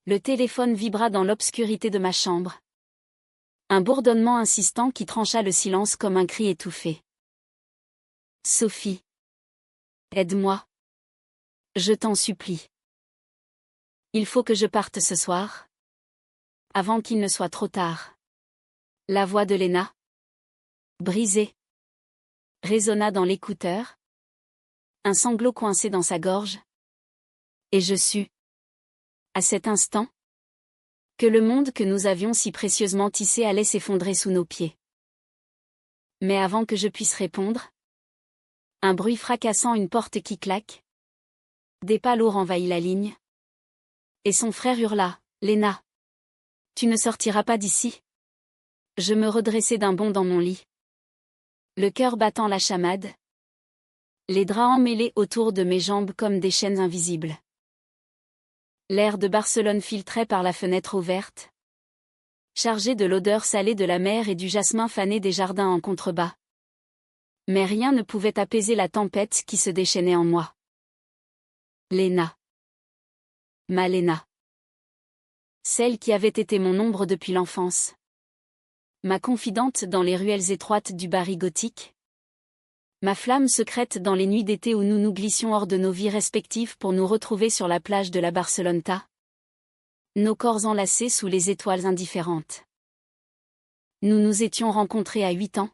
Le téléphone vibra dans l'obscurité de ma chambre. Un bourdonnement insistant qui trancha le silence comme un cri étouffé. Sophie. Aide-moi. Je t'en supplie. Il faut que je parte ce soir. Avant qu'il ne soit trop tard. La voix de Léna, brisée, résonna dans l'écouteur. Un sanglot coincé dans sa gorge. Et je sus, à cet instant, que le monde que nous avions si précieusement tissé allait s'effondrer sous nos pieds. Mais avant que je puisse répondre, un bruit fracassant, une porte qui claque. Des pas lourds envahit la ligne. Et son frère hurla, « Léna, tu ne sortiras pas d'ici ?» Je me redressai d'un bond dans mon lit. Le cœur battant la chamade. Les draps emmêlés autour de mes jambes comme des chaînes invisibles. L'air de Barcelone filtrait par la fenêtre ouverte. Chargé de l'odeur salée de la mer et du jasmin fané des jardins en contrebas. Mais rien ne pouvait apaiser la tempête qui se déchaînait en moi. Léna. Ma Léna. Celle qui avait été mon ombre depuis l'enfance. Ma confidente dans les ruelles étroites du Barry gothique. Ma flamme secrète dans les nuits d'été où nous nous glissions hors de nos vies respectives pour nous retrouver sur la plage de la Barceloneta. Nos corps enlacés sous les étoiles indifférentes. Nous nous étions rencontrés à 8 ans.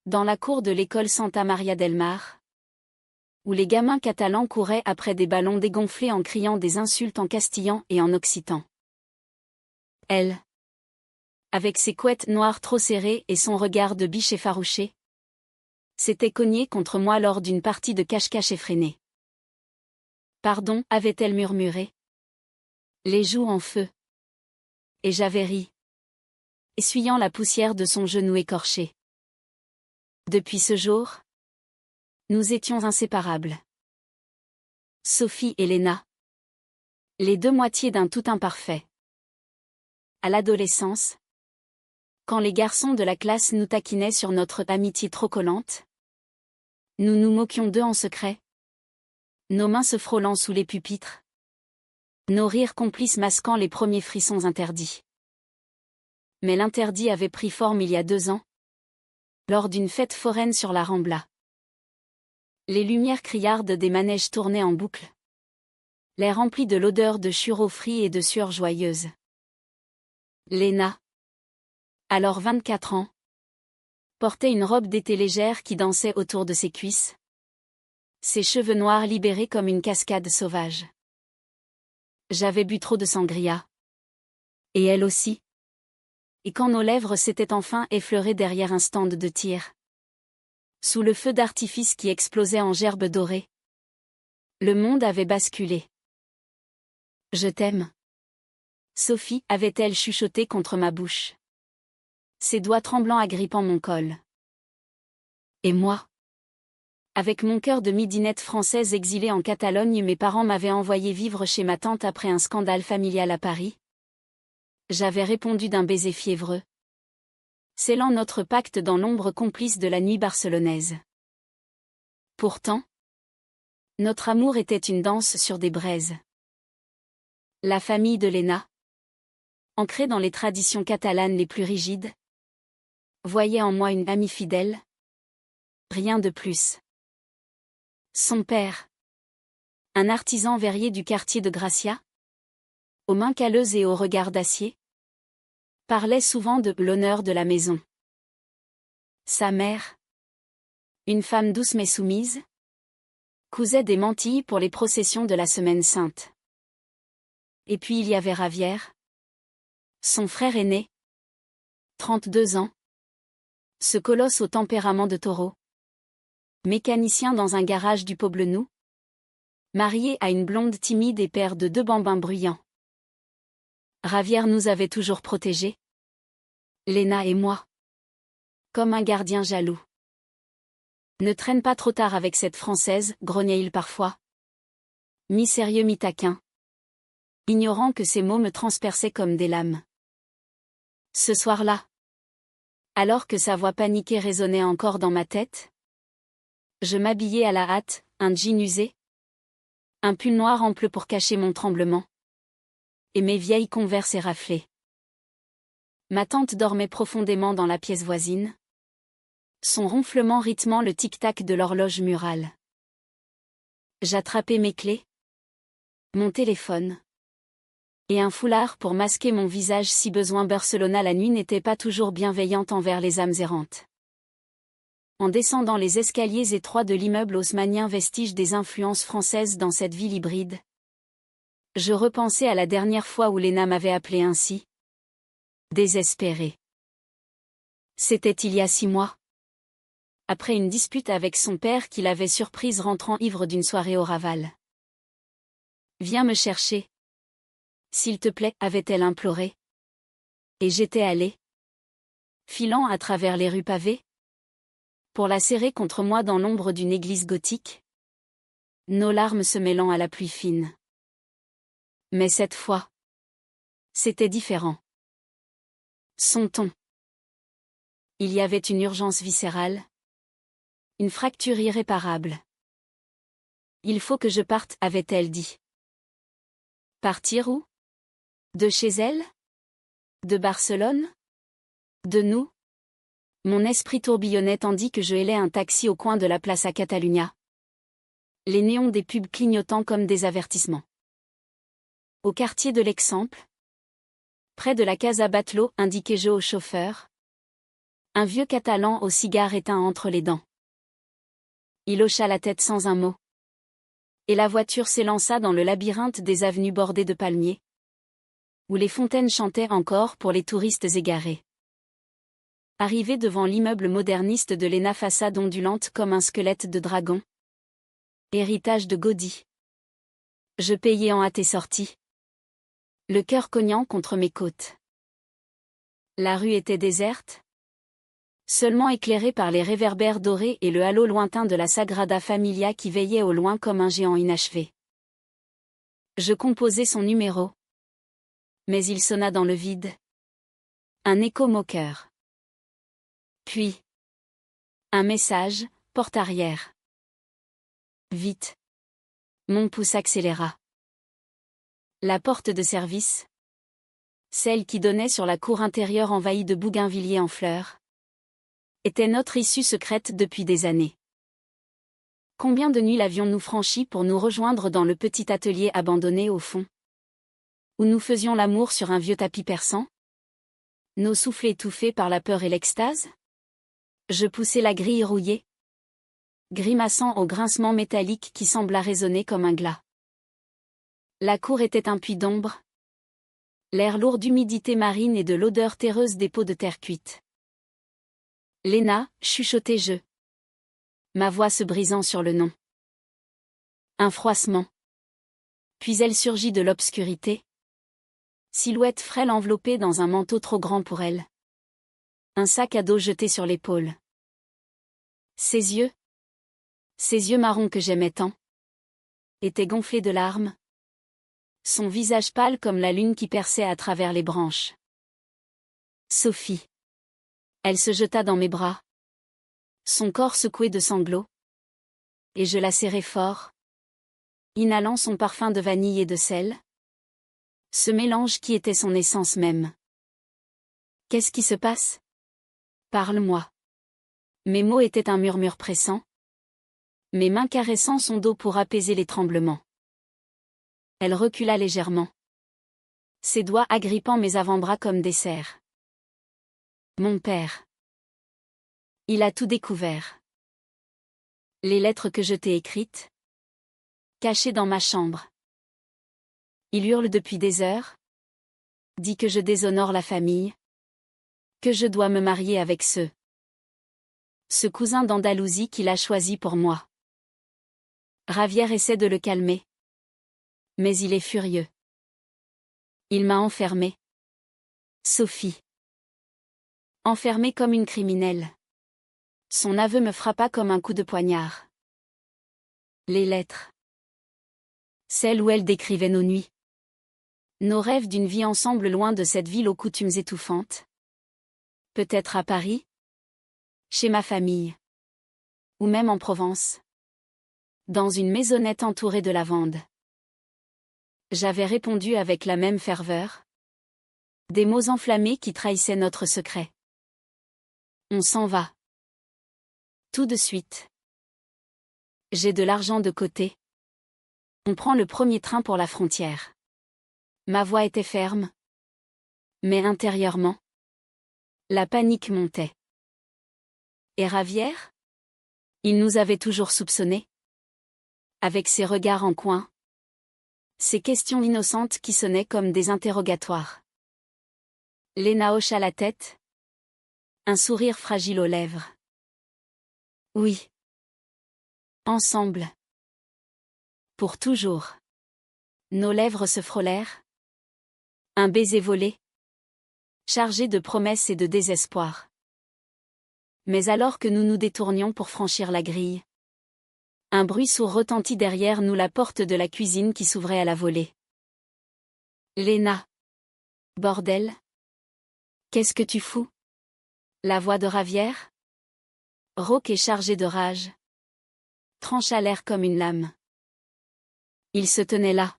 Dans la cour de l'école Santa Maria del Mar. Où les gamins catalans couraient après des ballons dégonflés en criant des insultes en castillan et en occitan. Elle. Avec ses couettes noires trop serrées et son regard de biche effarouché. S'était cognée contre moi lors d'une partie de cache-cache effrénée. Pardon, avait-elle murmuré. Les joues en feu. Et j'avais ri. Essuyant la poussière de son genou écorché. Depuis ce jour, nous étions inséparables. Sophie et Léna. Les deux moitiés d'un tout imparfait. À l'adolescence, quand les garçons de la classe nous taquinaient sur notre amitié trop collante, nous nous moquions d'eux en secret. Nos mains se frôlant sous les pupitres. Nos rires complices masquant les premiers frissons interdits. Mais l'interdit avait pris forme il y a 2 ans. Lors d'une fête foraine sur la Rambla. Les lumières criardes des manèges tournaient en boucle. L'air rempli de l'odeur de churros frits et de sueur joyeuse. Léna. Alors 24 ans. Portait une robe d'été légère qui dansait autour de ses cuisses. Ses cheveux noirs libérés comme une cascade sauvage. J'avais bu trop de sangria. Et elle aussi. Et quand nos lèvres s'étaient enfin effleurées derrière un stand de tir. Sous le feu d'artifice qui explosait en gerbes dorées. Le monde avait basculé. Je t'aime. Sophie, avait-elle chuchoté contre ma bouche. Ses doigts tremblants agrippant mon col. Et moi? Avec mon cœur de midinette française exilée en Catalogne, mes parents m'avaient envoyé vivre chez ma tante après un scandale familial à Paris. J'avais répondu d'un baiser fiévreux. Scellant notre pacte dans l'ombre complice de la nuit barcelonaise. Pourtant, notre amour était une danse sur des braises. La famille de Léna, ancrée dans les traditions catalanes les plus rigides, voyait en moi une amie fidèle. Rien de plus. Son père, un artisan verrier du quartier de Gracia, aux mains calleuses et au regard d'acier, parlait souvent de l'honneur de la maison. Sa mère, une femme douce mais soumise, cousait des mantilles pour les processions de la Semaine Sainte. Et puis il y avait Ravière, son frère aîné, 32 ans, ce colosse au tempérament de taureau, mécanicien dans un garage du Poblenou, marié à une blonde timide et père de 2 bambins bruyants. Ravière nous avait toujours protégés, Léna et moi, comme un gardien jaloux. Ne traîne pas trop tard avec cette Française, grognait-il parfois. Mi-sérieux, mi-taquin. Ignorant que ces mots me transperçaient comme des lames. Ce soir-là, alors que sa voix paniquée résonnait encore dans ma tête, je m'habillai à la hâte, un jean usé, un pull noir ample pour cacher mon tremblement. et mes vieilles Converse éraflées. Ma tante dormait profondément dans la pièce voisine, son ronflement rythmant le tic-tac de l'horloge murale. J'attrapais mes clés, mon téléphone et un foulard pour masquer mon visage si besoin. Barcelona la nuit n'était pas toujours bienveillante envers les âmes errantes. En descendant les escaliers étroits de l'immeuble haussmannien, vestige des influences françaises dans cette ville hybride, je repensais à la dernière fois où Léna m'avait appelé ainsi. Désespérée. C'était il y a 6 mois. Après une dispute avec son père qui l'avait surprise rentrant ivre d'une soirée au Raval. Viens me chercher. S'il te plaît, avait-elle imploré. Et j'étais allée, filant à travers les rues pavées, pour la serrer contre moi dans l'ombre d'une église gothique, nos larmes se mêlant à la pluie fine. Mais cette fois, c'était différent. Son ton. Il y avait une urgence viscérale, une fracture irréparable. Il faut que je parte, avait-elle dit. Partir où? De chez elle? De Barcelone? De nous? Mon esprit tourbillonnait tandis que je hélais un taxi au coin de la Plaça Catalunya. Les néons des pubs clignotant comme des avertissements. Au quartier de l'Exemple, près de la Casa Batlló, indiquai-je au chauffeur. Un vieux Catalan au cigare éteint entre les dents. Il hocha la tête sans un mot. Et la voiture s'élança dans le labyrinthe des avenues bordées de palmiers, où les fontaines chantaient encore pour les touristes égarés. Arrivé devant l'immeuble moderniste de Léna, façade ondulante comme un squelette de dragon, héritage de Gaudí. Je payai en hâte et sortis, le cœur cognant contre mes côtes. La rue était déserte, seulement éclairée par les réverbères dorés et le halo lointain de la Sagrada Familia qui veillait au loin comme un géant inachevé. Je composai son numéro. Mais il sonna dans le vide. Un écho moqueur. Puis, un message, porte arrière. Vite. Mon pouce accéléra. La porte de service, celle qui donnait sur la cour intérieure envahie de bougainvilliers en fleurs, était notre issue secrète depuis des années. Combien de nuits l'avions-nous franchi pour nous rejoindre dans le petit atelier abandonné au fond, où nous faisions l'amour sur un vieux tapis persan? Nos souffles étouffés par la peur et l'extase? Je poussai la grille rouillée, grimaçant au grincement métallique qui sembla résonner comme un glas. La cour était un puits d'ombre, l'air lourd d'humidité marine et de l'odeur terreuse des pots de terre cuite. Léna, chuchotai-je, ma voix se brisant sur le nom. Un froissement. Puis elle surgit de l'obscurité, silhouette frêle enveloppée dans un manteau trop grand pour elle. Un sac à dos jeté sur l'épaule. Ses yeux marrons que j'aimais tant, étaient gonflés de larmes. Son visage pâle comme la lune qui perçait à travers les branches. Sophie. Elle se jeta dans mes bras. Son corps secoué de sanglots. Et je la serrai fort, inhalant son parfum de vanille et de sel. Ce mélange qui était son essence même. Qu'est-ce qui se passe? Parle-moi. Mes mots étaient un murmure pressant. Mes mains caressant son dos pour apaiser les tremblements. Elle recula légèrement, ses doigts agrippant mes avant-bras comme des serres. Mon père. Il a tout découvert. Les lettres que je t'ai écrites, cachées dans ma chambre. Il hurle depuis des heures, dit que je déshonore la famille, que je dois me marier avec ce cousin d'Andalousie qu'il a choisi pour moi. Ravière essaie de le calmer. Mais il est furieux. Il m'a enfermée. Sophie. Enfermée comme une criminelle. Son aveu me frappa comme un coup de poignard. Les lettres. Celles où elle décrivait nos nuits. Nos rêves d'une vie ensemble loin de cette ville aux coutumes étouffantes. Peut-être à Paris. Chez ma famille. Ou même en Provence. Dans une maisonnette entourée de lavande. J'avais répondu avec la même ferveur. Des mots enflammés qui trahissaient notre secret. On s'en va. Tout de suite. J'ai de l'argent de côté. On prend le premier train pour la frontière. Ma voix était ferme. Mais intérieurement, la panique montait. Et Ravière? Il nous avait toujours soupçonnés. Avec ses regards en coin. Ces questions innocentes qui sonnaient comme des interrogatoires. Léna hocha la tête. Un sourire fragile aux lèvres. Oui. Ensemble. Pour toujours. Nos lèvres se frôlèrent. Un baiser volé. Chargé de promesses et de désespoir. Mais alors que nous nous détournions pour franchir la grille, un bruit sourd retentit derrière nous, la porte de la cuisine qui s'ouvrait à la volée. Léna. Bordel. Qu'est-ce que tu fous? La voix de Ravière, rauque et chargée de rage, trancha l'air comme une lame. Il se tenait là,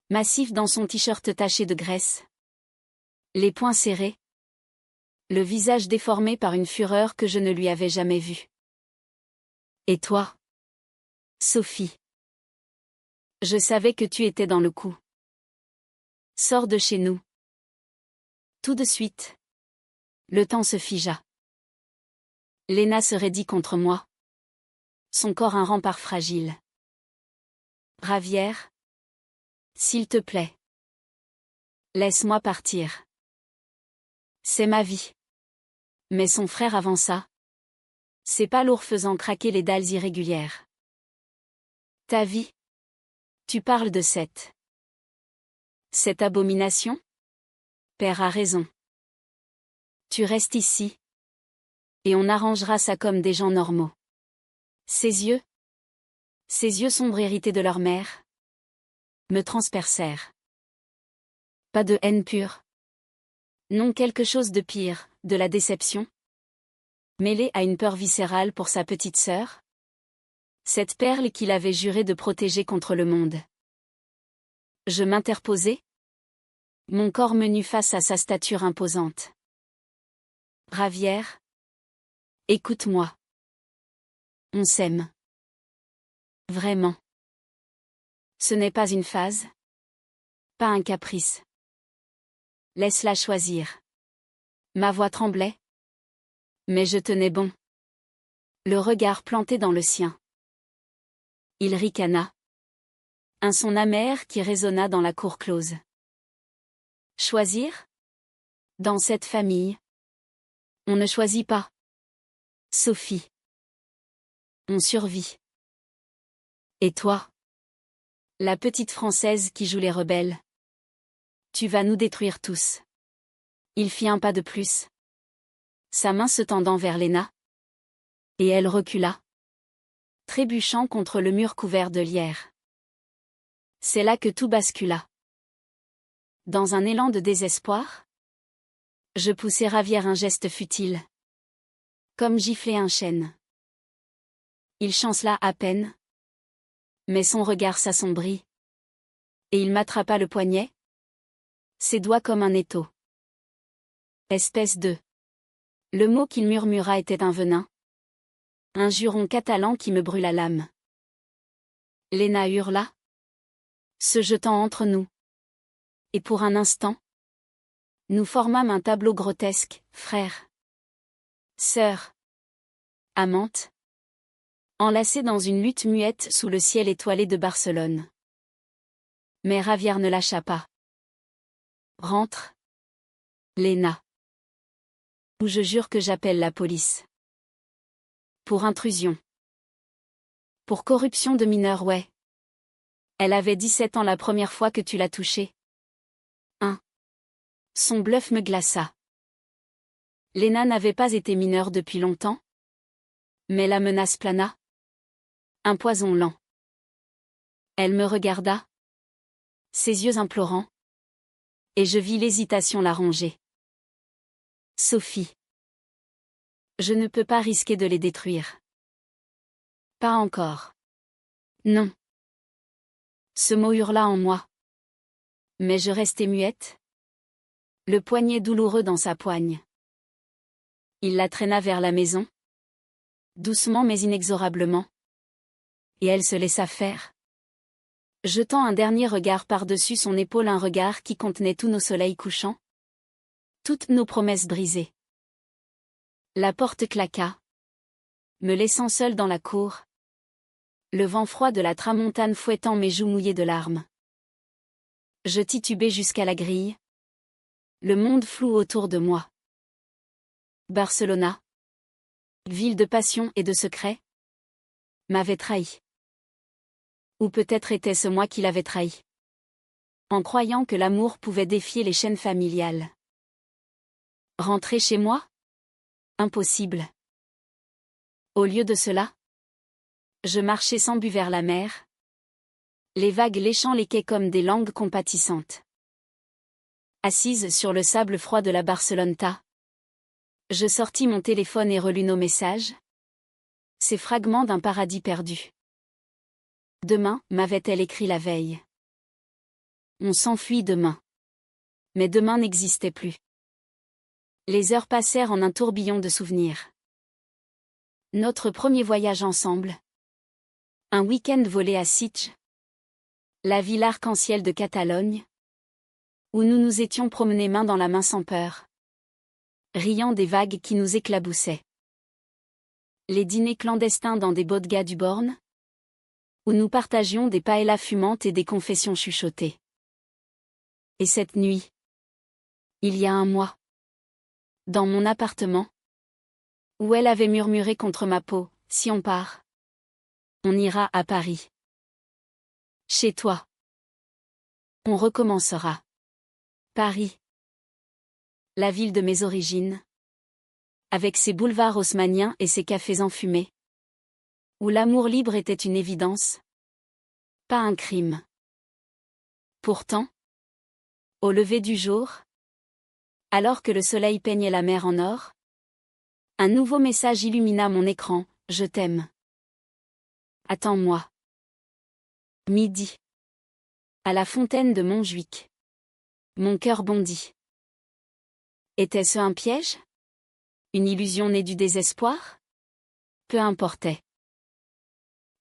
massif dans son t-shirt taché de graisse, les poings serrés, le visage déformé par une fureur que je ne lui avais jamais vue. Et toi? Sophie. Je savais que tu étais dans le coup. Sors de chez nous. Tout de suite. Le temps se figea. Léna se raidit contre moi. Son corps un rempart fragile. Ravière. S'il te plaît. Laisse-moi partir. C'est ma vie. Mais son frère avança. Ses pas lourds faisant craquer les dalles irrégulières. Ta vie? Tu parles de cette abomination? Père a raison. Tu restes ici. Et on arrangera ça comme des gens normaux. Ses yeux sombres hérités de leur mère, me transpercèrent. Pas de haine pure. Non, quelque chose de pire, de la déception. Mêlée à une peur viscérale pour sa petite sœur. Cette perle qu'il avait juré de protéger contre le monde. Je m'interposai. Mon corps menu face à sa stature imposante. Ravière. Écoute-moi. On s'aime. Vraiment. Ce n'est pas une phase. Pas un caprice. Laisse-la choisir. Ma voix tremblait. Mais je tenais bon. Le regard planté dans le sien. Il ricana. Un son amer qui résonna dans la cour close. Choisir? Dans cette famille. On ne choisit pas. Sophie. On survit. Et toi? La petite Française qui joue les rebelles. Tu vas nous détruire tous. Il fit un pas de plus. Sa main se tendant vers Léna. Et elle recula. Trébuchant contre le mur couvert de lierre. C'est là que tout bascula. Dans un élan de désespoir, je poussai Ravière un geste futile. Comme gifler un chêne. Il chancela à peine. Mais son regard s'assombrit. Et il m'attrapa le poignet. Ses doigts comme un étau. Espèce de. Le mot qu'il murmura était un venin. Un juron catalan qui me brûla l'âme. Léna hurla. Se jetant entre nous. Et pour un instant, nous formâmes un tableau grotesque, frère. Sœur. Amante. Enlacés dans une lutte muette sous le ciel étoilé de Barcelone. Mais Ravière ne lâcha pas. Rentre. Léna. Ou je jure que j'appelle la police. Pour intrusion. Pour corruption de mineur, ouais. Elle avait 17 ans la première fois que tu l'as touchée. Son bluff me glaça. Léna n'avait pas été mineure depuis longtemps. Mais la menace plana. Un poison lent. Elle me regarda. Ses yeux implorants. Et je vis l'hésitation la ronger. Sophie. Je ne peux pas risquer de les détruire. Pas encore. Non. Ce mot hurla en moi. Mais je restais muette. Le poignet douloureux dans sa poigne. Il la traîna vers la maison. Doucement mais inexorablement. Et elle se laissa faire. Jetant un dernier regard par-dessus son épaule, un regard qui contenait tous nos soleils couchants. Toutes nos promesses brisées. La porte claqua. Me laissant seule dans la cour. Le vent froid de la tramontane fouettant mes joues mouillées de larmes. Je titubais jusqu'à la grille. Le monde flou autour de moi. Barcelona, ville de passion et de secrets, m'avait trahi. Ou peut-être était-ce moi qui l'avais trahi. En croyant que l'amour pouvait défier les chaînes familiales. Rentrer chez moi? Impossible. Au lieu de cela, je marchais sans but vers la mer. Les vagues léchant les quais comme des langues compatissantes. Assise sur le sable froid de la Barceloneta. Je sortis mon téléphone et relus nos messages. Ces fragments d'un paradis perdu. Demain, m'avait-elle écrit la veille. On s'enfuit demain. Mais demain n'existait plus. Les heures passèrent en un tourbillon de souvenirs. Notre premier voyage ensemble. Un week-end volé à Sitges. La ville arc-en-ciel de Catalogne. Où nous nous étions promenés main dans la main sans peur. Riant des vagues qui nous éclaboussaient. Les dîners clandestins dans des bodegas du Born. Où nous partagions des paellas fumantes et des confessions chuchotées. Et cette nuit. Il y a un mois. Dans mon appartement. Où elle avait murmuré contre ma peau, si on part. On ira à Paris. Chez toi. On recommencera. Paris. La ville de mes origines. Avec ses boulevards haussmanniens et ses cafés enfumés. Où l'amour libre était une évidence. Pas un crime. Pourtant. Au lever du jour. Alors que le soleil peignait la mer en or. Un nouveau message illumina mon écran, je t'aime. Attends-moi. Midi. À la fontaine de Montjuic. Mon cœur bondit. Était-ce un piège? Une illusion née du désespoir? Peu importait.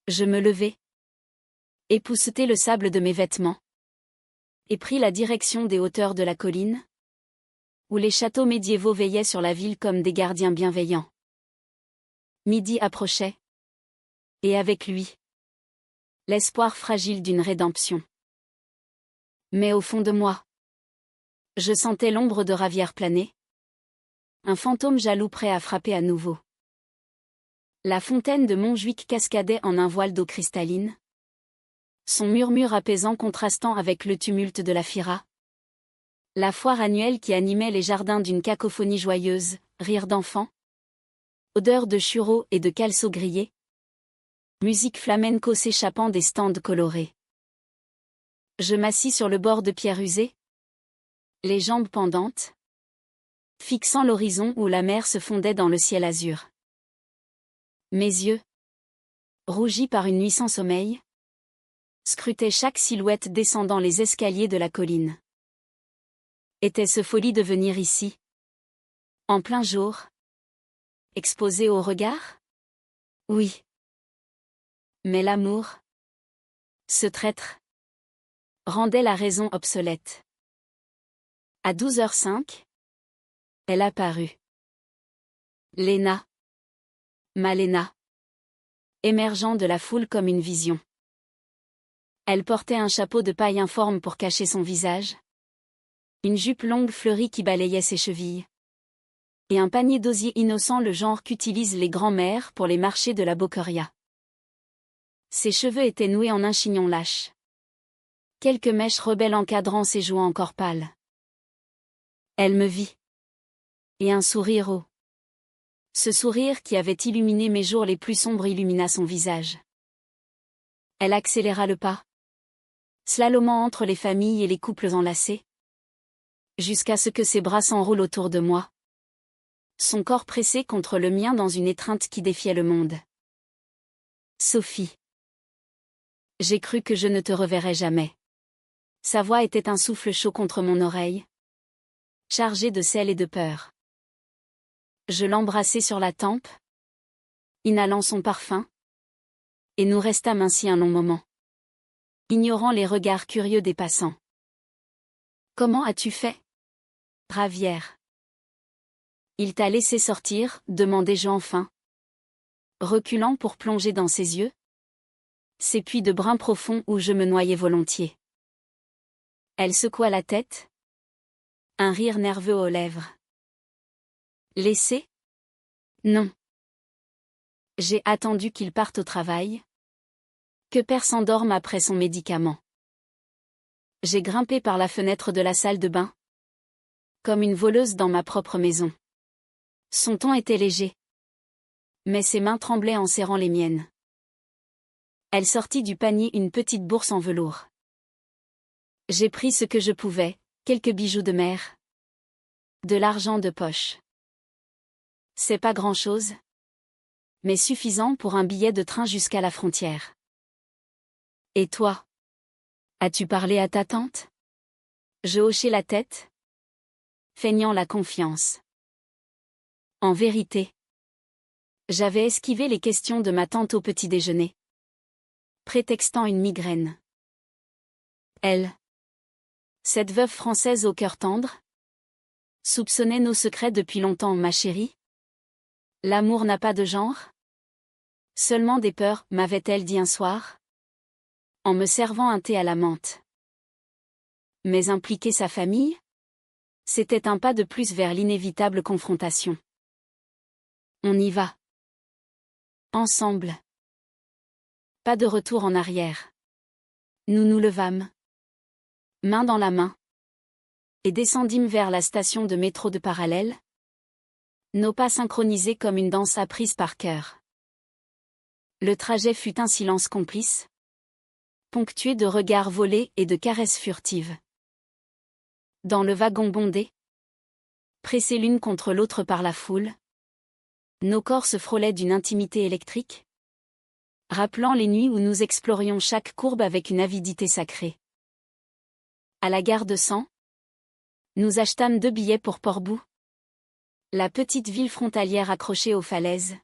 Je me levai. Époussetai le sable de mes vêtements. Et pris la direction des hauteurs de la colline. Où les châteaux médiévaux veillaient sur la ville comme des gardiens bienveillants. Midi approchait. Et avec lui. L'espoir fragile d'une rédemption. Mais au fond de moi. Je sentais l'ombre de Ravière planer. Un fantôme jaloux prêt à frapper à nouveau. La fontaine de Montjuic cascadait en un voile d'eau cristalline. Son murmure apaisant contrastant avec le tumulte de la Fira. La foire annuelle qui animait les jardins d'une cacophonie joyeuse, rire d'enfants. Odeur de churros et de calçots grillés. Musique flamenco s'échappant des stands colorés. Je m'assis sur le bord de pierre usée. Les jambes pendantes. Fixant l'horizon où la mer se fondait dans le ciel azur. Mes yeux, rougis par une nuit sans sommeil, scrutaient chaque silhouette descendant les escaliers de la colline. Était-ce folie de venir ici? En plein jour? Exposé au regard? Oui. Mais l'amour, ce traître, rendait la raison obsolète. À 12h05, elle apparut. Léna. Ma Léna. Émergeant de la foule comme une vision. Elle portait un chapeau de paille informe pour cacher son visage. Une jupe longue fleurie qui balayait ses chevilles. Et un panier d'osier innocent, le genre qu'utilisent les grands-mères pour les marchés de la Boqueria. Ses cheveux étaient noués en un chignon lâche. Quelques mèches rebelles encadrant ses joues encore pâles. Elle me vit. Et un sourire haut. Ce sourire qui avait illuminé mes jours les plus sombres illumina son visage. Elle accéléra le pas. Slalomant entre les familles et les couples enlacés. Jusqu'à ce que ses bras s'enroulent autour de moi. Son corps pressé contre le mien dans une étreinte qui défiait le monde. Sophie. J'ai cru que je ne te reverrais jamais. Sa voix était un souffle chaud contre mon oreille, chargé de sel et de peur. Je l'embrassai sur la tempe, inhalant son parfum, et nous restâmes ainsi un long moment, ignorant les regards curieux des passants. « Comment as-tu fait, Ravière ? Il t'a laissé sortir ?» demandai-je enfin, reculant pour plonger dans ses yeux, ces puits de brun profond où je me noyais volontiers. Elle secoua la tête, un rire nerveux aux lèvres. Laissé ? Non. J'ai attendu qu'il parte au travail, que père s'endorme après son médicament. J'ai grimpé par la fenêtre de la salle de bain, comme une voleuse dans ma propre maison. Son ton était léger, mais ses mains tremblaient en serrant les miennes. Elle sortit du panier une petite bourse en velours. J'ai pris ce que je pouvais, quelques bijoux de mère, de l'argent de poche. C'est pas grand-chose, mais suffisant pour un billet de train jusqu'à la frontière. Et toi ? As-tu parlé à ta tante ? Je hochai la tête, feignant la confiance. En vérité, j'avais esquivé les questions de ma tante au petit déjeuner, prétextant une migraine. Elle, cette veuve française au cœur tendre, soupçonnait nos secrets depuis longtemps, ma chérie. L'amour n'a pas de genre ? Seulement des peurs, m'avait-elle dit un soir, en me servant un thé à la menthe. Mais impliquer sa famille ? C'était un pas de plus vers l'inévitable confrontation. On y va. Ensemble. Pas de retour en arrière. Nous nous levâmes, main dans la main, et descendîmes vers la station de métro de Parallèle, nos pas synchronisés comme une danse apprise par cœur. Le trajet fut un silence complice, ponctué de regards volés et de caresses furtives. Dans le wagon bondé, pressés l'une contre l'autre par la foule, nos corps se frôlaient d'une intimité électrique, rappelant les nuits où nous explorions chaque courbe avec une avidité sacrée. À la gare de Sens, nous achetâmes 2 billets pour Port-Boo, la petite ville frontalière accrochée aux falaises,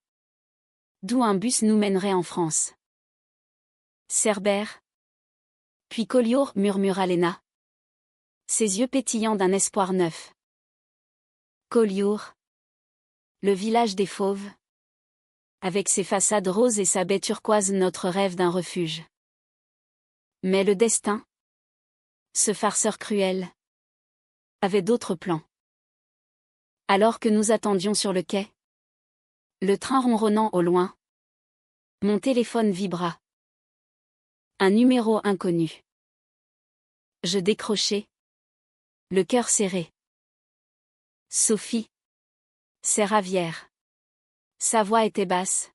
d'où un bus nous mènerait en France. Cerbère, puis Collioure, murmura Léna, ses yeux pétillants d'un espoir neuf. Collioure, le village des fauves, avec ses façades roses et sa baie turquoise, notre rêve d'un refuge. Mais le destin, ce farceur cruel, avait d'autres plans. Alors que nous attendions sur le quai, le train ronronnant au loin, mon téléphone vibra. Un numéro inconnu. Je décrochai, le cœur serré. Sophie. C'est Ravière. Sa voix était basse,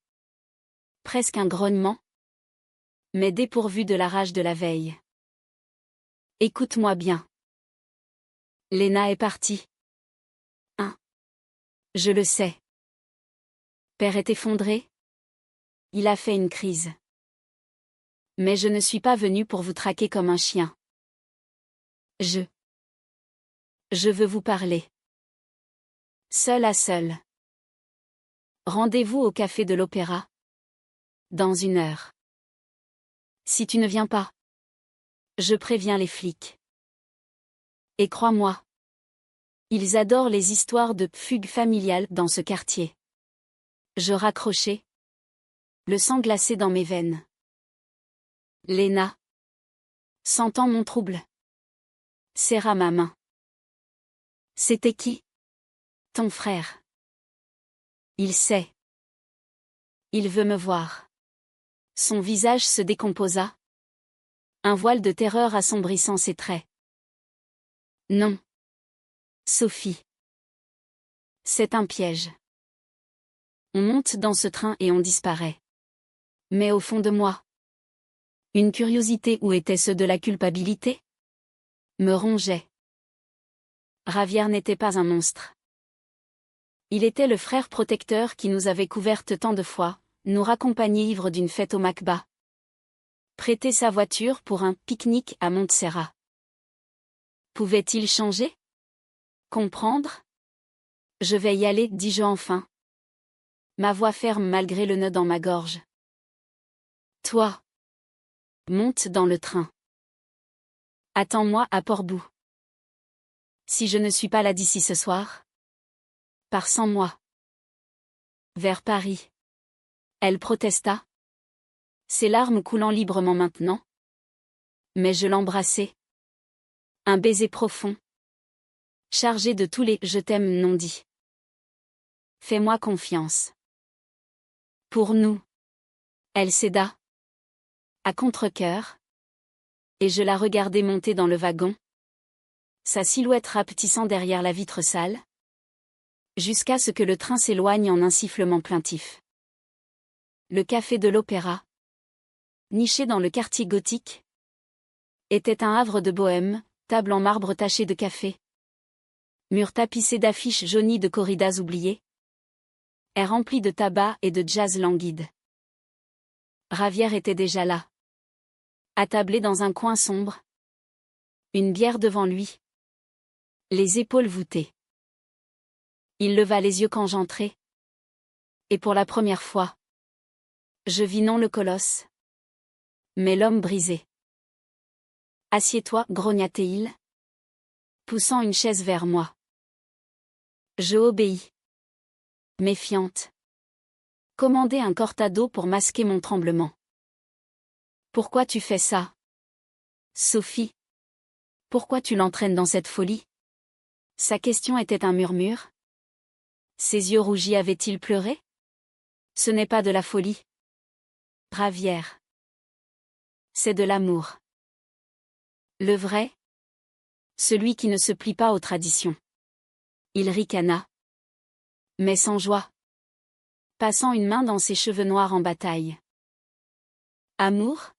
presque un grognement, mais dépourvue de la rage de la veille. Écoute-moi bien. Léna est partie. Je le sais. Père est effondré. Il a fait une crise. Mais je ne suis pas venue pour vous traquer comme un chien. Je veux vous parler. Seul à seul. Rendez-vous au café de l'Opéra. Dans 1 heure. Si tu ne viens pas, je préviens les flics. Et crois-moi, ils adorent les histoires de fugue familiale dans ce quartier. Je raccrochai, le sang glacé dans mes veines. Léna, sentant mon trouble, serra ma main. C'était qui ? Ton frère. Il sait. Il veut me voir. Son visage se décomposa, un voile de terreur assombrissant ses traits. Non. Sophie. C'est un piège. On monte dans ce train et on disparaît. Mais au fond de moi, une curiosité, où était-ce de la culpabilité, me rongeait. Ravière n'était pas un monstre. Il était le frère protecteur qui nous avait couvertes tant de fois, nous raccompagnait ivres d'une fête au Macba. Prêté sa voiture pour un pique-nique à Montserrat. Pouvait-il changer? Comprendre? Je vais y aller, dis-je enfin. Ma voix ferme malgré le nœud dans ma gorge. Toi. Monte dans le train. Attends-moi à Port-Boo. Si je ne suis pas là d'ici ce soir? Pars sans moi. Vers Paris. Elle protesta. Ses larmes coulant librement maintenant. Mais je l'embrassai. Un baiser profond. Chargé de tous les « je t'aime » non dits. Fais-moi confiance. Pour nous. Elle céda. À contre-cœur. Et je la regardai monter dans le wagon. Sa silhouette rapetissant derrière la vitre sale. Jusqu'à ce que le train s'éloigne en un sifflement plaintif. Le café de l'Opéra, niché dans le quartier gothique, était un havre de bohème, table en marbre taché de café. Murs tapissés d'affiches jaunies de corridas oubliées. Air rempli de tabac et de jazz languide. Ravière était déjà là. Attablé dans un coin sombre. Une bière devant lui. Les épaules voûtées. Il leva les yeux quand j'entrai. Et pour la première fois, je vis non le colosse, mais l'homme brisé. Assieds-toi, grogna-t-il, poussant une chaise vers moi. Je obéis. Méfiante. Commandai un cortado pour masquer mon tremblement. Pourquoi tu fais ça? Sophie. Pourquoi tu l'entraînes dans cette folie? Sa question était un murmure. Ses yeux rougis avaient-ils pleuré? Ce n'est pas de la folie. Ravière. C'est de l'amour. Le vrai? Celui qui ne se plie pas aux traditions. Il ricana. Mais sans joie. Passant une main dans ses cheveux noirs en bataille. Amour?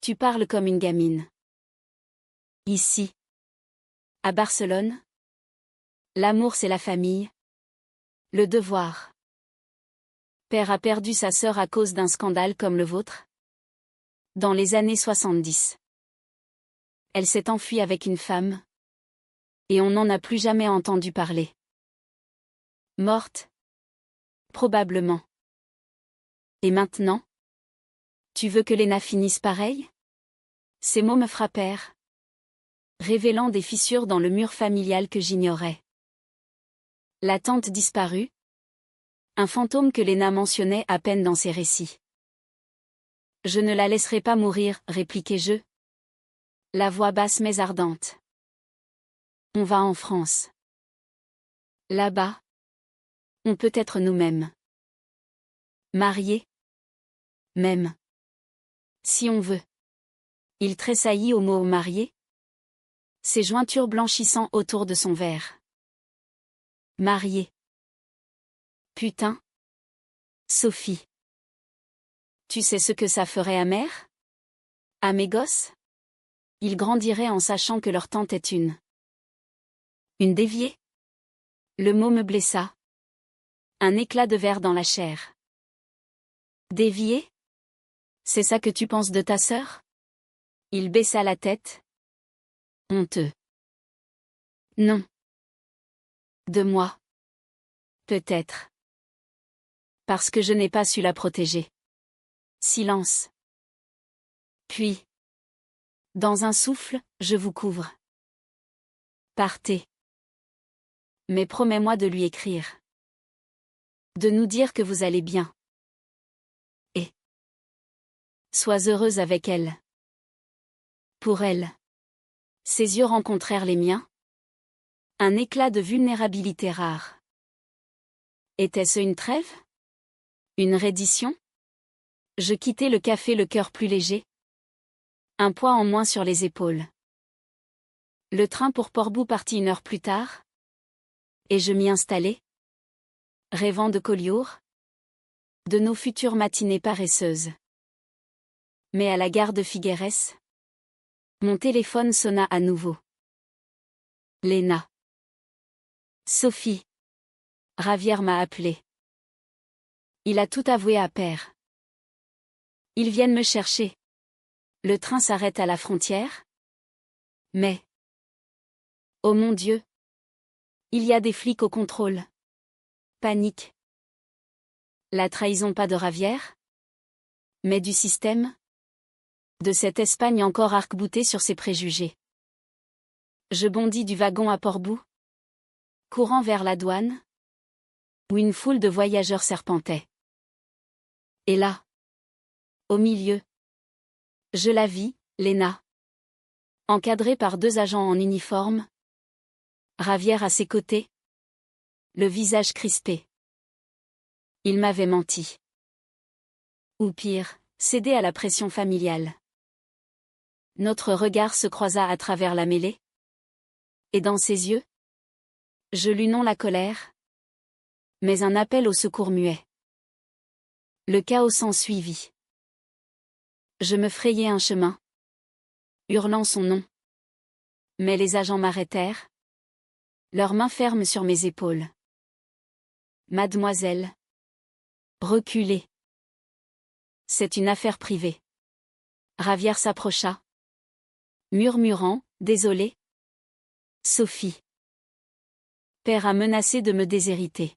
Tu parles comme une gamine. Ici. À Barcelone? L'amour c'est la famille. Le devoir. Père a perdu sa sœur à cause d'un scandale comme le vôtre? Dans les années 70. Elle s'est enfuie avec une femme. Et on n'en a plus jamais entendu parler. Morte? Probablement. Et maintenant? Tu veux que Léna finisse pareil? Ces mots me frappèrent. Révélant des fissures dans le mur familial que j'ignorais. La tante disparue. Un fantôme que Léna mentionnait à peine dans ses récits. Je ne la laisserai pas mourir, répliquai-je. La voix basse mais ardente. On va en France. Là-bas. On peut être nous-mêmes. Mariés. Même. Si on veut. Il tressaillit au mot marié. Ses jointures blanchissant autour de son verre. Marié. Putain. Sophie. Tu sais ce que ça ferait à mère? À mes gosses? Ils grandiraient en sachant que leur tante est une déviée? Le mot me blessa. Un éclat de verre dans la chair. Déviée? C'est ça que tu penses de ta sœur? Il baissa la tête. Honteux. Non. De moi. Peut-être. Parce que je n'ai pas su la protéger. Silence. Puis. Dans un souffle, je vous couvre. Partez. Mais promets-moi de lui écrire. De nous dire que vous allez bien. Et. Sois heureuse avec elle. Pour elle. Ses yeux rencontrèrent les miens. Un éclat de vulnérabilité rare. Était-ce une trêve? Une reddition? Je quittai le café le cœur plus léger. Un poids en moins sur les épaules. Le train pour Port-Boo partit 1 heure plus tard. Et je m'y installai. Rêvant de Collioure. De nos futures matinées paresseuses. Mais à la gare de Figueres. Mon téléphone sonna à nouveau. Léna. Sophie. Ravière m'a appelé. Il a tout avoué à Père. Ils viennent me chercher. Le train s'arrête à la frontière. Mais. Oh mon Dieu! Il y a des flics au contrôle. Panique. La trahison pas de Ravière? Mais du système? De cette Espagne encore arc-boutée sur ses préjugés. Je bondis du wagon à Port-Bou, courant vers la douane, où une foule de voyageurs serpentait. Et là, au milieu, je la vis, Léna, encadrée par 2 agents en uniforme, Ravière à ses côtés, le visage crispé. Il m'avait menti. Ou pire, cédé à la pression familiale. Notre regard se croisa à travers la mêlée. Et dans ses yeux, je lus non la colère, mais un appel au secours muet. Le chaos s'ensuivit. Je me frayai un chemin, hurlant son nom. Mais les agents m'arrêtèrent, leurs mains fermes sur mes épaules. Mademoiselle. Reculez. C'est une affaire privée. Ravière s'approcha, murmurant, désolé. Sophie. Père a menacé de me déshériter.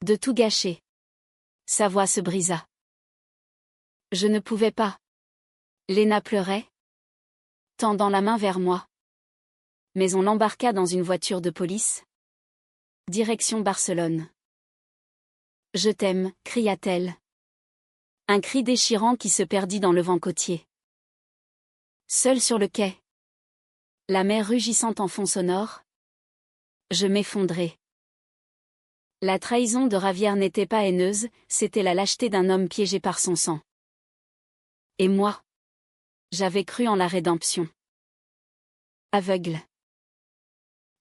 De tout gâcher. Sa voix se brisa. Je ne pouvais pas. Léna pleurait, tendant la main vers moi. Mais on l'embarqua dans une voiture de police. Direction Barcelone. Je t'aime, cria-t-elle. Un cri déchirant qui se perdit dans le vent côtier. Seul sur le quai. La mer rugissante en fond sonore. Je m'effondrai. La trahison de Ravière n'était pas haineuse, c'était la lâcheté d'un homme piégé par son sang. Et moi? J'avais cru en la rédemption. Aveugle.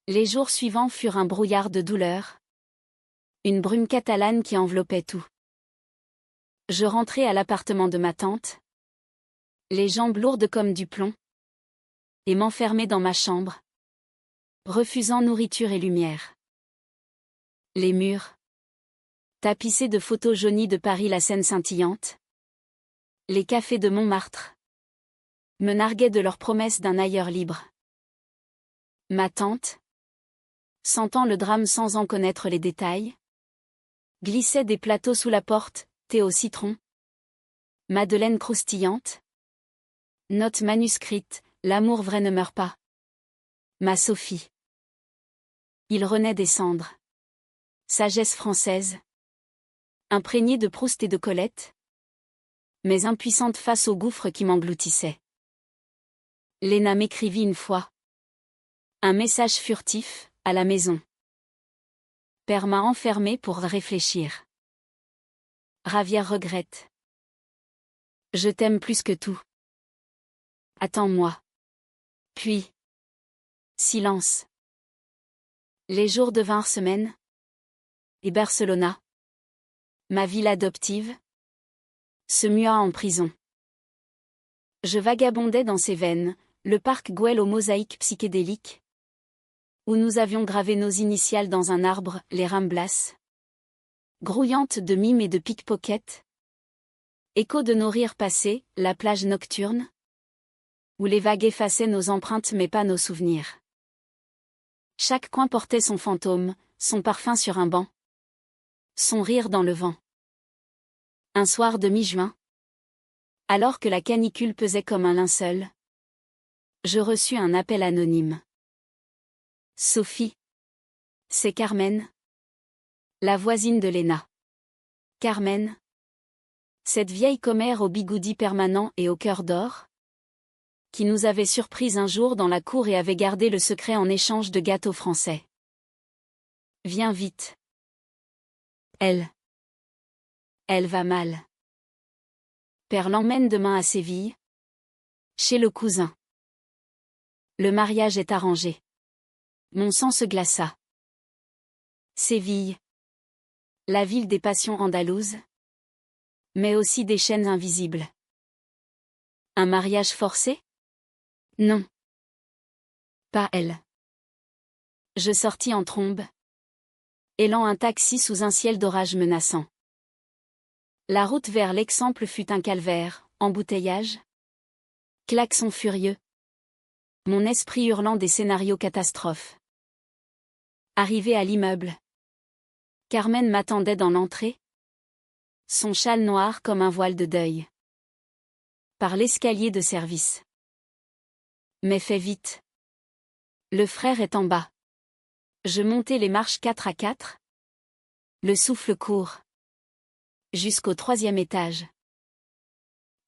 Les jours suivants furent un brouillard de douleur. Une brume catalane qui enveloppait tout. Je rentrai à l'appartement de ma tante. Les jambes lourdes comme du plomb. Et m'enfermai dans ma chambre. Refusant nourriture et lumière. Les murs. Tapissés de photos jaunies de Paris, la Seine scintillante. Les cafés de Montmartre. Me narguaient de leurs promesses d'un ailleurs libre. Ma tante, sentant le drame sans en connaître les détails, glissait des plateaux sous la porte, thé au citron. Madeleine croustillante. Note manuscrite, l'amour vrai ne meurt pas. Ma Sophie. Il renaît des cendres. Sagesse française. Imprégnée de Proust et de Colette. Mais impuissante face au gouffre qui m'engloutissait. Léna m'écrivit une fois. Un message furtif, à la maison. Père m'a enfermé pour réfléchir. Ravière regrette. Je t'aime plus que tout. Attends-moi. Puis. Silence. Les jours devinrent semaines. Et Barcelona, ma ville adoptive, se mua en prison. Je vagabondais dans ses veines, le parc Güell aux mosaïques psychédéliques, où nous avions gravé nos initiales dans un arbre, les Ramblas, grouillantes de mimes et de pickpockets, écho de nos rires passés, la plage nocturne, où les vagues effaçaient nos empreintes mais pas nos souvenirs. Chaque coin portait son fantôme, son parfum sur un banc, son rire dans le vent. Un soir de mi-juin, alors que la canicule pesait comme un linceul, je reçus un appel anonyme. Sophie. C'est Carmen. La voisine de Léna. Carmen. Cette vieille commère au bigoudi permanent et au cœur d'or, qui nous avait surpris un jour dans la cour et avait gardé le secret en échange de gâteaux français. Viens vite. Elle va mal. Père l'emmène demain à Séville. Chez le cousin. Le mariage est arrangé. Mon sang se glaça. Séville. La ville des passions andalouses. Mais aussi des chaînes invisibles. Un mariage forcé? Non. Pas elle. Je sortis en trombe. Élant un taxi sous un ciel d'orage menaçant. La route vers l'Exemple fut un calvaire, embouteillage. Klaxons furieux. Mon esprit hurlant des scénarios catastrophes. Arrivé à l'immeuble. Carmen m'attendait dans l'entrée. Son châle noir comme un voile de deuil. Par l'escalier de service. Mais fais vite. Le frère est en bas. Je montais les marches 4 à 4. Le souffle court. Jusqu'au 3e étage.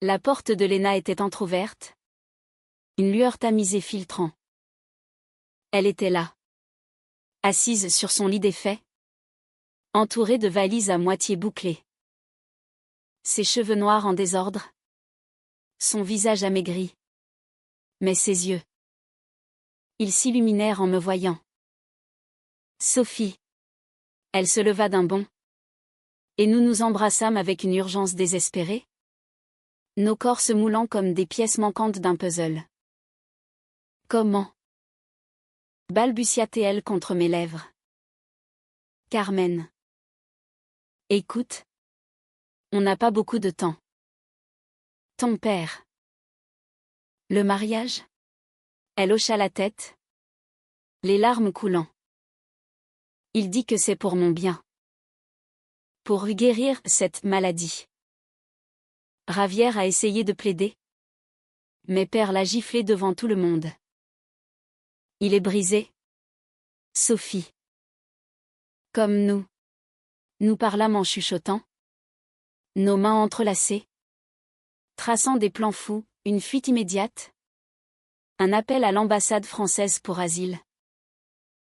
La porte de Léna était entr'ouverte. Une lueur tamisée filtrant. Elle était là. Assise sur son lit défait. Entourée de valises à moitié bouclées. Ses cheveux noirs en désordre. Son visage amaigri. Mais ses yeux. Ils s'illuminèrent en me voyant. Sophie. Elle se leva d'un bond. Et nous nous embrassâmes avec une urgence désespérée. Nos corps se moulant comme des pièces manquantes d'un puzzle. Comment? Balbutia-t-elle contre mes lèvres. Carmen. Écoute. On n'a pas beaucoup de temps. Ton père. Le mariage? Elle hocha la tête. Les larmes coulant. Il dit que c'est pour mon bien. Pour guérir cette maladie. Ravière a essayé de plaider. Mais père l'a giflé devant tout le monde. Il est brisé. Sophie. Comme nous. Nous parlâmes en chuchotant. Nos mains entrelacées. Traçant des plans fous, une fuite immédiate. Un appel à l'ambassade française pour asile.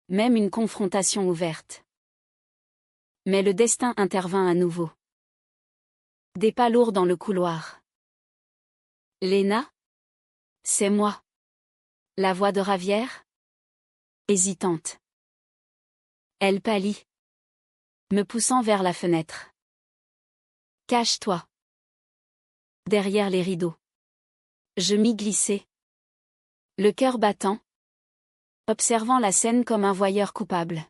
Même une confrontation ouverte. Mais le destin intervint à nouveau. Des pas lourds dans le couloir. Léna? C'est moi. La voix de Ravière? Hésitante. Elle pâlit. Me poussant vers la fenêtre. Cache-toi. Derrière les rideaux. Je m'y glissai. Le cœur battant. Observant la scène comme un voyeur coupable.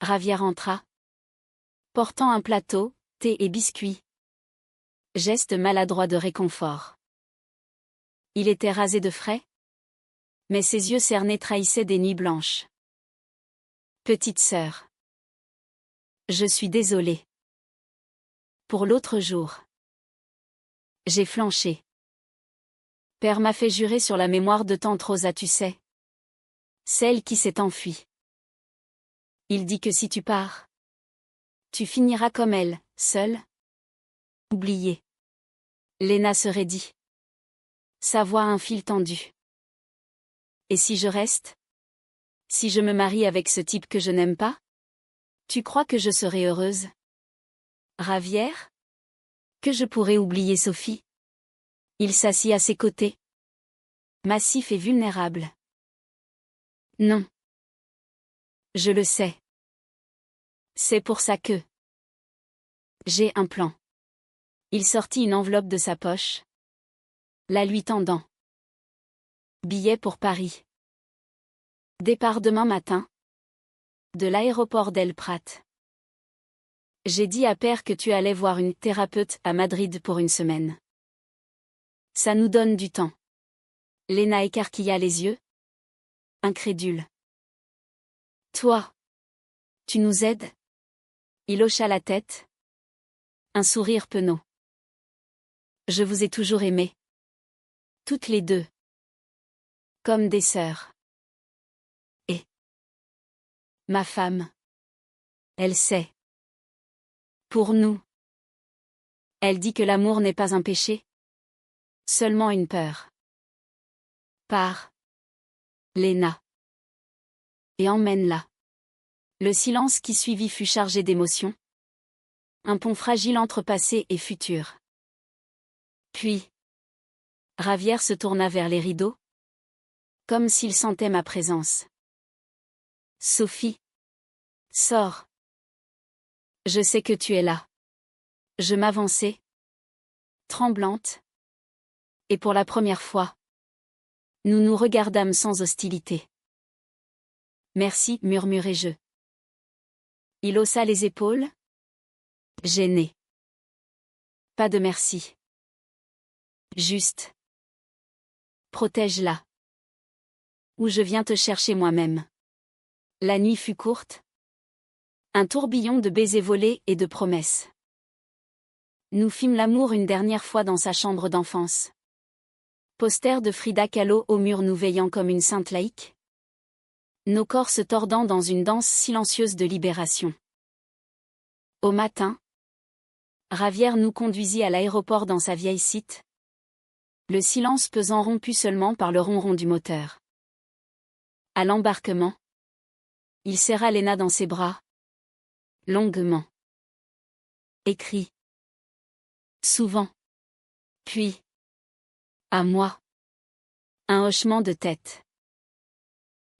Ravière entra. Portant un plateau, thé et biscuits. Geste maladroit de réconfort. Il était rasé de frais. Mais ses yeux cernés trahissaient des nuits blanches. Petite sœur. Je suis désolée. Pour l'autre jour. J'ai flanché. Père m'a fait jurer sur la mémoire de tante Rosa, tu sais. Celle qui s'est enfuie. Il dit que si tu pars, tu finiras comme elle, seule. Oubliée. Léna se raidit. Sa voix a un fil tendu. Et si je reste? Si je me marie avec ce type que je n'aime pas? Tu crois que je serai heureuse? Ravière? Que je pourrais oublier Sophie? Il s'assit à ses côtés. Massif et vulnérable. Non. Je le sais. C'est pour ça que... J'ai un plan. Il sortit une enveloppe de sa poche. La lui tendant. Billet pour Paris. Départ demain matin. De l'aéroport d'El Prat. J'ai dit à Père que tu allais voir une thérapeute à Madrid pour une semaine. Ça nous donne du temps. Léna écarquilla les yeux. Incrédule. Toi. Tu nous aides? Il hocha la tête. Un sourire penaud. Je vous ai toujours aimé. Toutes les deux. Comme des sœurs. Et ma femme. Elle sait. Pour nous. Elle dit que l'amour n'est pas un péché. Seulement une peur. Pars. Léna. Et emmène-la. Le silence qui suivit fut chargé d'émotions. Un pont fragile entre passé et futur. Puis. Ravière se tourna vers les rideaux. Comme s'il sentait ma présence. Sophie. Sors. Je sais que tu es là. Je m'avançai. Tremblante. Et pour la première fois. Nous nous regardâmes sans hostilité. Merci, murmurai-je. Il haussa les épaules. Gêné. Pas de merci. Juste. Protège-la. Ou je viens te chercher moi-même. La nuit fut courte. Un tourbillon de baisers volés et de promesses. Nous fîmes l'amour une dernière fois dans sa chambre d'enfance. Poster de Frida Kahlo au mur nous veillant comme une sainte laïque. Nos corps se tordant dans une danse silencieuse de libération. Au matin, Ravière nous conduisit à l'aéroport dans sa vieille cite. Le silence pesant rompu seulement par le ronron du moteur. À l'embarquement, il serra Léna dans ses bras. Longuement. Écrit. Souvent. Puis. À moi. Un hochement de tête.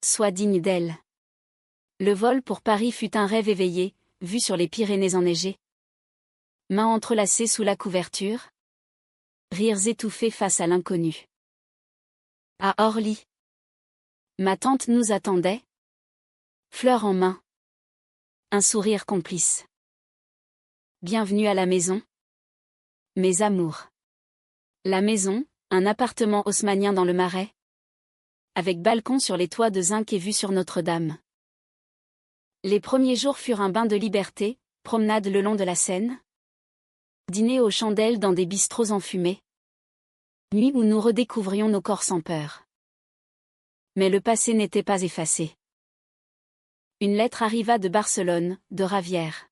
Sois digne d'elle. Le vol pour Paris fut un rêve éveillé, vu sur les Pyrénées enneigées. Mains entrelacées sous la couverture. Rires étouffés face à l'inconnu. À Orly. Ma tante nous attendait. Fleurs en main. Un sourire complice. Bienvenue à la maison. Mes amours. La maison, un appartement haussmannien dans le Marais. Avec balcon sur les toits de zinc et vue sur Notre-Dame. Les premiers jours furent un bain de liberté, promenade le long de la Seine. Dîner aux chandelles dans des bistrots enfumés. Nuit où nous redécouvrions nos corps sans peur. Mais le passé n'était pas effacé. Une lettre arriva de Barcelone, de Ravière.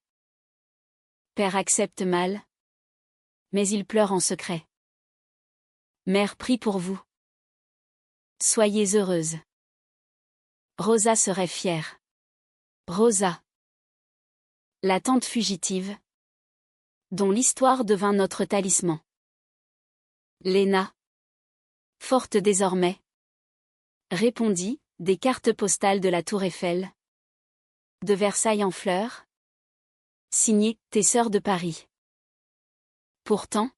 Père accepte mal. Mais il pleure en secret. Mère prie pour vous. Soyez heureuse. Rosa serait fière. Rosa. La tante fugitive. Dont l'histoire devint notre talisman. Léna. Forte désormais. Répondit, des cartes postales de la Tour Eiffel. De Versailles en fleurs. Signé, tes sœurs de Paris. Pourtant.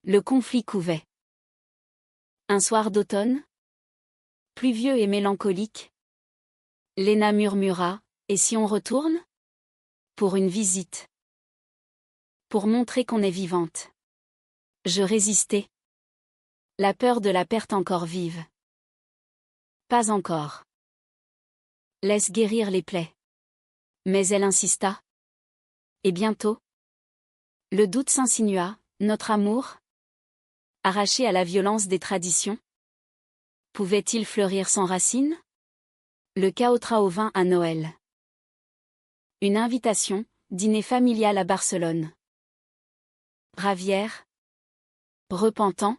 Le conflit couvait. Un soir d'automne. Pluvieux et mélancolique. Léna murmura, et si on retourne? Pour une visite. Pour montrer qu'on est vivante. Je résistais. La peur de la perte encore vive. Pas encore. Laisse guérir les plaies. Mais elle insista. Et bientôt? Le doute s'insinua, notre amour? Arraché à la violence des traditions? Pouvait-il fleurir sans racines? Le chaotra au vin à Noël. Une invitation, dîner familial à Barcelone. Ravière, repentant,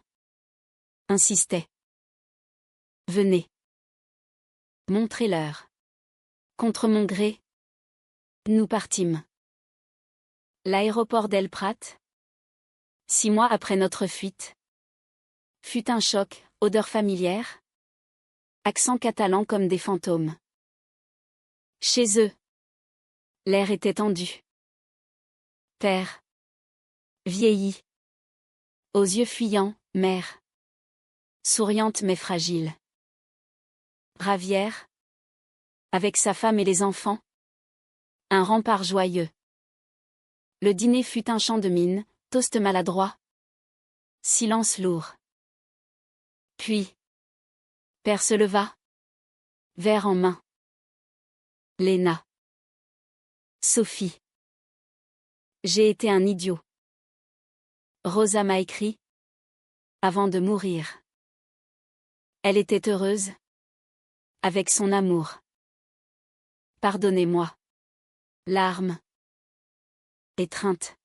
insistait. Venez. Montrez-leur. Contre mon gré. Nous partîmes. L'aéroport d'El Prat. 6 mois après notre fuite. Fut un choc, odeur familière. Accent catalan comme des fantômes. Chez eux. L'air était tendu. Père. Vieilli. Aux yeux fuyants, mère. Souriante mais fragile. Ravière. Avec sa femme et les enfants. Un rempart joyeux. Le dîner fut un chant de mine, toast maladroit. Silence lourd. Puis. Père se leva. Verre en main. Léna. Sophie. J'ai été un idiot. Rosa m'a écrit. Avant de mourir. Elle était heureuse. Avec son amour. Pardonnez-moi. Larmes. Étreinte.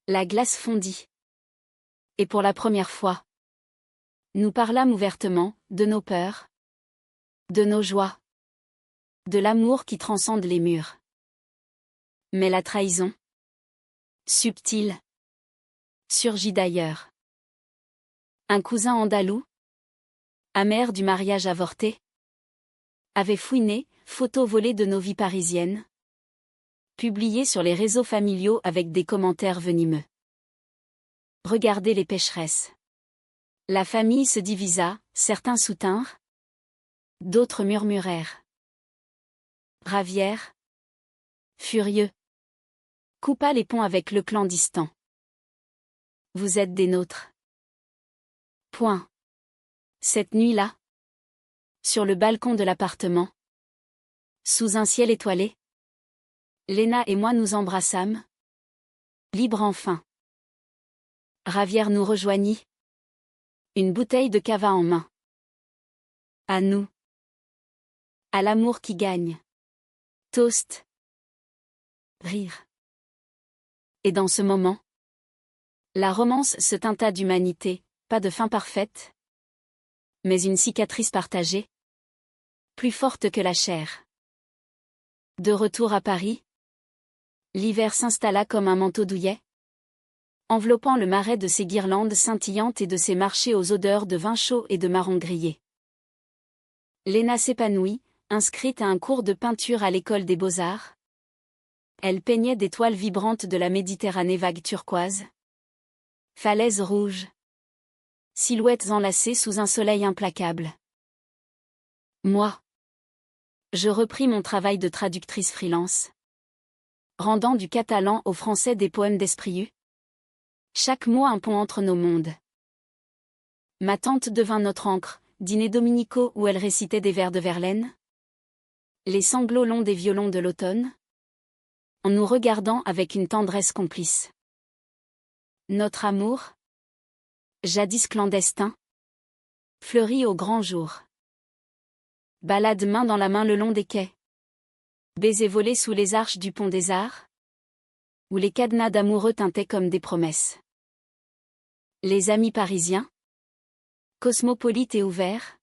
La glace fondit. Et pour la première fois. Nous parlâmes ouvertement, de nos peurs. De nos joies. De l'amour qui transcende les murs. Mais la trahison. Subtile. Surgit d'ailleurs. Un cousin andalou. Amer du mariage avorté. Avait fouiné, photos volées de nos vies parisiennes. Publiées sur les réseaux familiaux avec des commentaires venimeux. Regardez les pécheresses. La famille se divisa, certains soutinrent. D'autres murmurèrent. Ravière. Furieux. Coupa les ponts avec le clan distant. Vous êtes des nôtres. Point. Cette nuit-là. Sur le balcon de l'appartement. Sous un ciel étoilé. Léna et moi nous embrassâmes. Libre enfin. Ravière nous rejoignit. Une bouteille de cava en main. À nous. À l'amour qui gagne. Toast. Rire. Et dans ce moment, la romance se teinta d'humanité, pas de fin parfaite, mais une cicatrice partagée, plus forte que la chair. De retour à Paris, l'hiver s'installa comme un manteau douillet, enveloppant le marais de ses guirlandes scintillantes et de ses marchés aux odeurs de vin chaud et de marrons grillés. Léna s'épanouit, inscrite à un cours de peinture à l'école des Beaux-Arts. Elle peignait des toiles vibrantes de la Méditerranée vague turquoise. Falaises rouges. Silhouettes enlacées sous un soleil implacable. Moi. Je repris mon travail de traductrice freelance. Rendant du catalan au français des poèmes d'Espriu. Chaque mot un pont entre nos mondes. Ma tante devint notre ancre, dîners dominicaux où elle récitait des vers de Verlaine. Les sanglots longs des violons de l'automne. En nous regardant avec une tendresse complice. Notre amour, jadis clandestin, fleurit au grand jour. Balade main dans la main le long des quais. Baisers volés sous les arches du pont des Arts, où les cadenas d'amoureux tintaient comme des promesses. Les amis parisiens, cosmopolites et ouverts,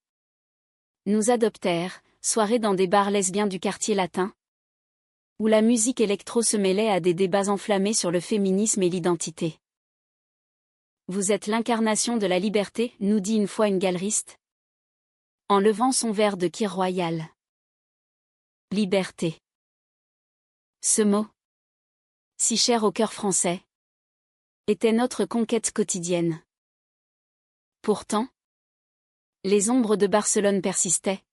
nous adoptèrent, soirée dans des bars lesbiens du quartier latin, où la musique électro se mêlait à des débats enflammés sur le féminisme et l'identité. Vous êtes l'incarnation de la liberté, nous dit une fois une galeriste, en levant son verre de kir royal. Liberté. Ce mot, si cher au cœur français, était notre conquête quotidienne. Pourtant, les ombres de Barcelone persistaient,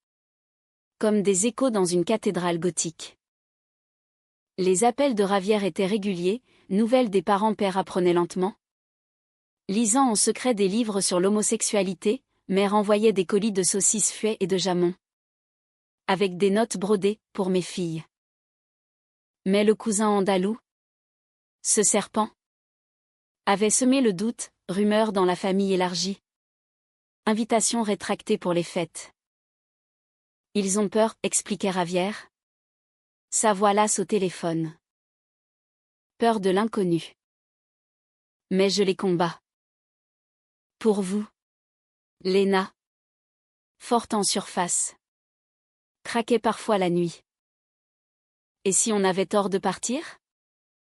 comme des échos dans une cathédrale gothique. Les appels de Ravière étaient réguliers, nouvelles des parents père apprenait lentement. Lisant en secret des livres sur l'homosexualité, mère envoyait des colis de saucisses fuets et de jamon. Avec des notes brodées, pour mes filles. Mais le cousin andalou, ce serpent, avait semé le doute, rumeur dans la famille élargie. Invitation rétractée pour les fêtes. Ils ont peur, expliquait Ravière. Sa voix lasse au téléphone. Peur de l'inconnu. Mais je les combats. Pour vous. Léna. Forte en surface. Craquait parfois la nuit. Et si on avait tort de partir?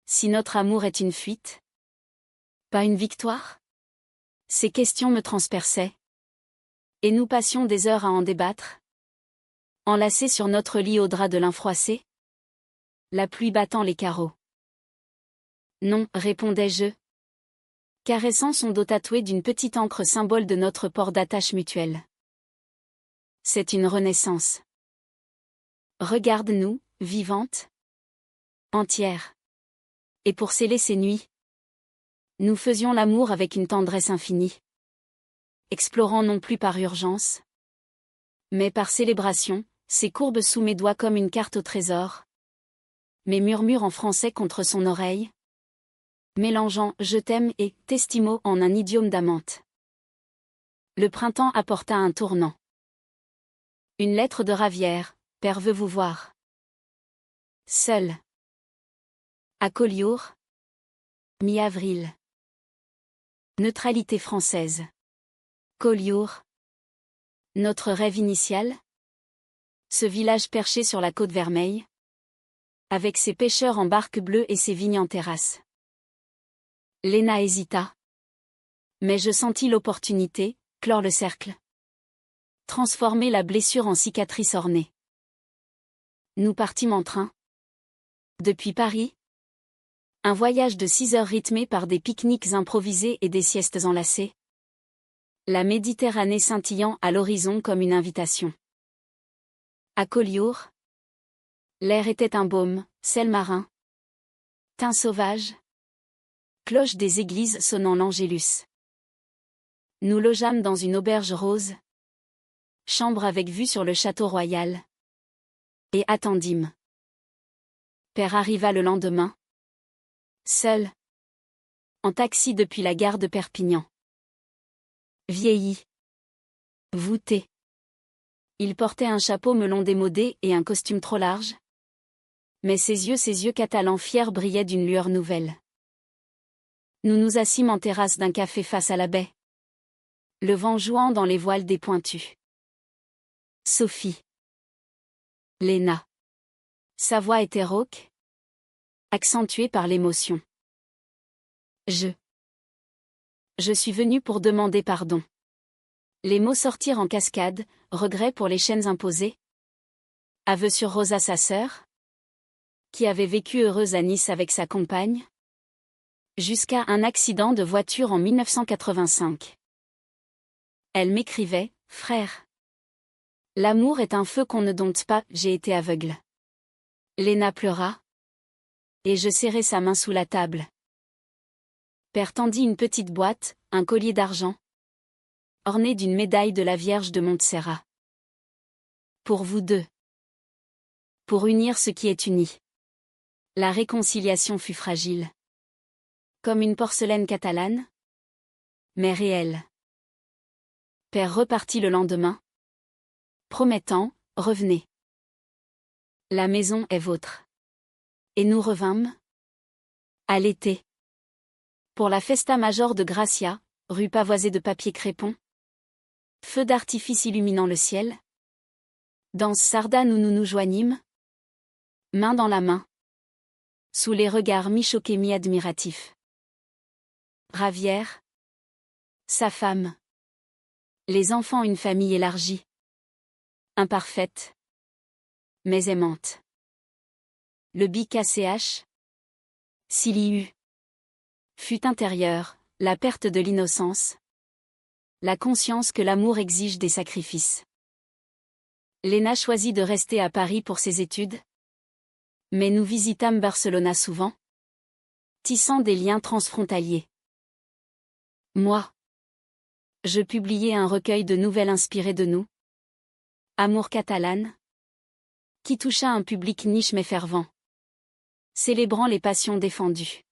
Si notre amour est une fuite? Pas une victoire? Ces questions me transperçaient. Et nous passions des heures à en débattre. Enlacés sur notre lit au drap de lin froissé. La pluie battant les carreaux. Non, répondais-je, caressant son dos tatoué d'une petite encre symbole de notre port d'attache mutuelle. C'est une renaissance. Regarde-nous, vivantes. Entières. Et pour sceller ces nuits, nous faisions l'amour avec une tendresse infinie. Explorant non plus par urgence, mais par célébration, ses courbes sous mes doigts comme une carte au trésor. Mes murmures en français contre son oreille. Mélangeant « je t'aime » et « t'estimo » en un idiome d'amante. Le printemps apporta un tournant. Une lettre de Ravière, « Père veut vous voir. » Seul. À Collioure. Mi-avril. Neutralité française. Collioure. Notre rêve initial. Ce village perché sur la côte Vermeille. Avec ses pêcheurs en barque bleue et ses vignes en terrasse. Léna hésita. Mais je sentis l'opportunité, clore le cercle. Transformer la blessure en cicatrice ornée. Nous partîmes en train. Depuis Paris. Un voyage de 6 heures rythmé par des pique-niques improvisés et des siestes enlacées. La Méditerranée scintillant à l'horizon comme une invitation. À Collioure. L'air était un baume, sel marin. Thym sauvage. Cloche des églises sonnant l'Angélus. Nous logeâmes dans une auberge rose. chambre avec vue sur le château royal. Et attendîmes. Père arriva le lendemain. Seul. En taxi depuis la gare de Perpignan. Vieilli. Voûté. Il portait un chapeau melon démodé et un costume trop large. Mais ses yeux catalans fiers brillaient d'une lueur nouvelle. Nous nous assîmes en terrasse d'un café face à la baie. Le vent jouant dans les voiles des pointus. Sophie. Léna. Sa voix était rauque, accentuée par l'émotion. Je suis venue pour demander pardon. Les mots sortirent en cascade, regret pour les chaînes imposées. Aveu sur Rosa sa sœur, qui avait vécu heureuse à Nice avec sa compagne. Jusqu'à un accident de voiture en 1985. Elle m'écrivait, frère. L'amour est un feu qu'on ne dompte pas, j'ai été aveugle. Léna pleura. Et je serrai sa main sous la table. Père tendit une petite boîte, un collier d'argent, orné d'une médaille de la Vierge de Montserrat. Pour vous deux. Pour unir ce qui est uni. La réconciliation fut fragile. Comme une porcelaine catalane. Mais réelle. Père repartit le lendemain. Promettant, revenez. La maison est vôtre. Et nous revînmes. À l'été. Pour la festa major de Gracia, rue pavoisée de papier crépon. Feux d'artifice illuminant le ciel. Danse sardane où nous nous joignîmes. Main dans la main. Sous les regards mi-choqués mi-admiratifs. Ravière. Sa femme. Les enfants une famille élargie. Imparfaite. Mais aimante. Le bic ACH. S'il fut intérieur, la perte de l'innocence. La conscience que l'amour exige des sacrifices. Léna choisit de rester à Paris pour ses études. Mais nous visitâmes Barcelona souvent. Tissant des liens transfrontaliers. Moi. Je publiai un recueil de nouvelles inspirées de nous. Amour catalane. Qui toucha un public niche mais fervent. Célébrant les passions défendues.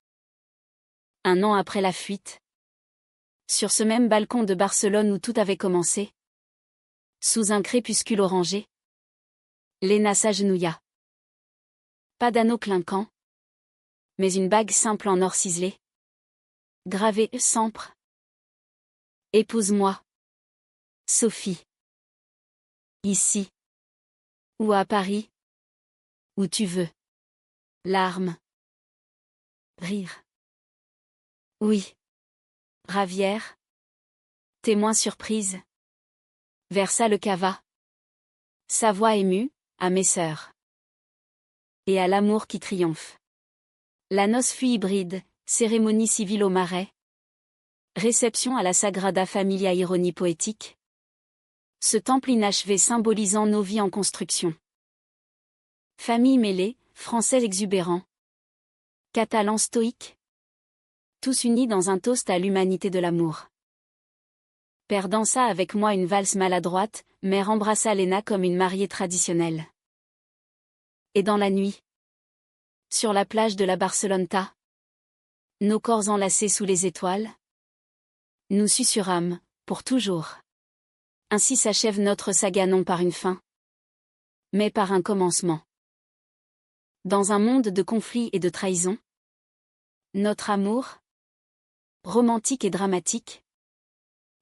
Un an après la fuite. Sur ce même balcon de Barcelone où tout avait commencé. Sous un crépuscule orangé. Léna s'agenouilla. Pas d'anneau clinquant. Mais une bague simple en or ciselé. Gravée Sempre. Épouse-moi. Sophie. Ici. Ou à Paris. Où tu veux. Larmes. Rire. Oui. Ravière. Témoin surprise. Versa le cava. Sa voix émue, à mes sœurs. Et à l'amour qui triomphe. La noce fut hybride, cérémonie civile au Marais. Réception à la Sagrada Familia, ironie poétique. Ce temple inachevé symbolisant nos vies en construction. Famille mêlée, français exubérant. Catalans stoïques. Tous unis dans un toast à l'humanité de l'amour. Père dansa avec moi une valse maladroite, mère embrassa Léna comme une mariée traditionnelle. Et dans la nuit. Sur la plage de la Barceloneta. Nos corps enlacés sous les étoiles. Nous susurrâmes, pour toujours. Ainsi s'achève notre saga non par une fin. Mais par un commencement. Dans un monde de conflits et de trahisons. Notre amour. Romantique et dramatique.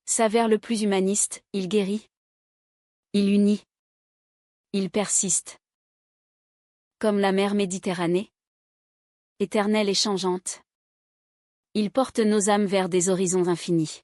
S'avère le plus humaniste, il guérit. Il unit. Il persiste. Comme la mer Méditerranée. Éternelle et changeante. Il porte nos âmes vers des horizons infinis.